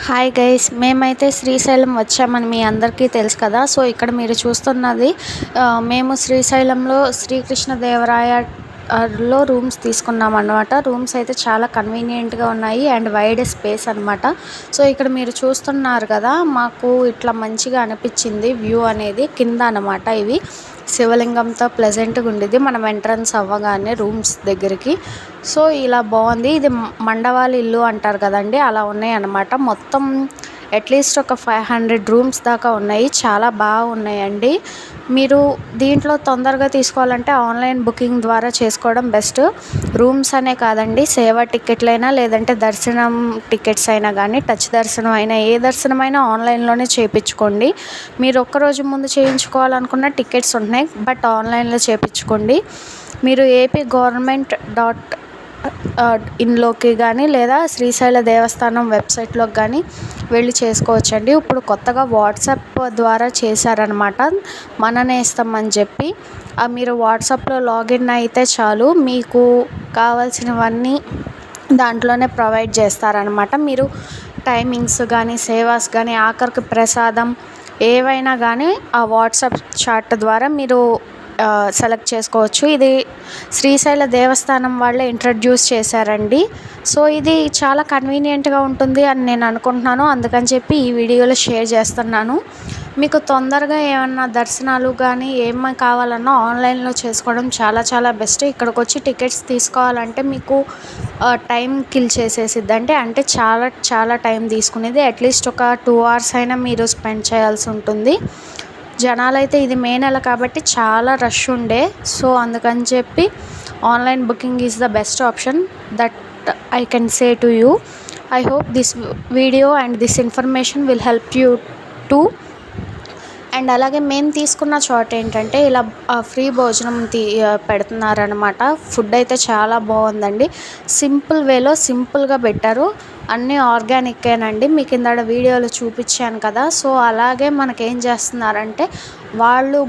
Hi guys, మేమైతే శ్రీశైలం వచ్చామని మీ అందరికీ తెలుసు కదా. సో ఇక్కడ మీరు చూస్తున్నది మేము శ్రీశైలంలో శ్రీకృష్ణదేవరాయ లో రూమ్స్ తీసుకున్నాం అన్నమాట. రూమ్స్ అయితే చాలా కన్వీనియంట్గా ఉన్నాయి అండ్ వైడ్ స్పేస్ అనమాట. సో ఇక్కడ మీరు చూస్తున్నారు కదా, మాకు ఇట్లా మంచిగా అనిపించింది వ్యూ అనేది కింద అనమాట. ఇవి శివలింగంతో ప్లెజెంట్గా ఉండేది మనం ఎంట్రన్స్ అవ్వగానే రూమ్స్ దగ్గరికి. సో ఇలా బాగుంది. ఇది మండవాళ్ళ ఇల్లు అంటారు కదండి, అలా ఉన్నాయి అన్నమాట. మొత్తం అట్లీస్ట్ ఒక 500 రూమ్స్ దాకా ఉన్నాయి. చాలా బాగున్నాయండి. మీరు దీంట్లో తొందరగా తీసుకోవాలంటే ఆన్లైన్ బుకింగ్ ద్వారా చేసుకోవడం బెస్ట్. రూమ్స్ అనే కాదండి, సేవా టికెట్లైనా లేదంటే దర్శనం టికెట్స్ అయినా కానీ, టచ్ దర్శనం అయినా ఏ దర్శనమైనా ఆన్లైన్లోనే చేయించుకోండి. మీరు ఒక్కరోజు ముందు చేయించుకోవాలనుకున్న టికెట్స్ ఉంటున్నాయి, బట్ ఆన్లైన్లో చేయించుకోండి. మీరు ఏపీ గవర్నమెంట్ ఇన్లోకి కానీ లేదా శ్రీశైల దేవస్థానం వెబ్సైట్లోకి కానీ వెళ్ళి చేసుకోవచ్చండి. ఇప్పుడు కొత్తగా వాట్సాప్ ద్వారా చేశారనమాట మన నేస్తం అని చెప్పి. మీరు వాట్సాప్లో లాగిన్ అయితే చాలు, మీకు కావాల్సినవన్నీ దాంట్లోనే ప్రొవైడ్ చేస్తారనమాట. మీరు టైమింగ్స్ కానీ, సేవాస్ కానీ, ఆఖరికి ప్రసాదం ఏవైనా కానీ ఆ వాట్సాప్ చాట్ ద్వారా మీరు సెలెక్ట్ చేసుకోవచ్చు. ఇది శ్రీశైల దేవస్థానం వాళ్ళే ఇంట్రడ్యూస్ చేశారండి. సో ఇది చాలా కన్వీనియంట్గా ఉంటుంది అని నేను అనుకుంటున్నాను. అందుకని చెప్పి ఈ వీడియోలో షేర్ చేస్తున్నాను. మీకు తొందరగా ఏమన్నా దర్శనాలు కానీ ఏమైనా కావాలన్నా ఆన్లైన్లో చేసుకోవడం చాలా చాలా బెస్ట్. ఇక్కడికి వచ్చి టికెట్స్ తీసుకోవాలంటే మీకు టైం కిల్ చేసేసిద్ది. అంటే చాలా చాలా టైం తీసుకునేది. అట్లీస్ట్ ఒక 2 hours అయినా మీరు స్పెండ్ చేయాల్సి ఉంటుంది. జనాలైతే ఇది మే నెల కాబట్టి చాలా రష్ ఉండే. సో అందుకని చెప్పి online booking is the best option that I can say to you. I hope this video and this information will help you too. And అలాగే మేము తీసుకున్న చోట ఏంటంటే ఇలా ఫ్రీ భోజనం పెడుతున్నారనమాట. ఫుడ్ అయితే చాలా బాగుందండి. సింపుల్ వేలో సింపుల్గా పెట్టారు. అన్నీ ఆర్గానిక్కేనండి. మీకు ఇందాక వీడియోలో చూపించాను కదా. సో అలాగే మనకేం చేస్తున్నారంటే వాళ్ళు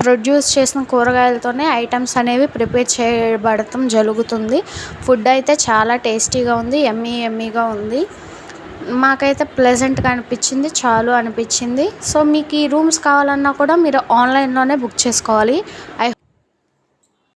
ప్రొడ్యూస్ చేసిన కూరగాయలతోనే ఐటమ్స్ అనేవి ప్రిపేర్ చేయబడటం జరుగుతుంది. ఫుడ్ అయితే చాలా టేస్టీగా ఉంది, యమ్మీగా ఉంది. మాకైతే ప్లెజెంట్గా అనిపించింది, చాలు అనిపించింది. సో మీకు ఈ రూమ్స్ కావాలన్నా కూడా మీరు ఆన్లైన్లోనే బుక్ చేసుకోవాలి. ఐ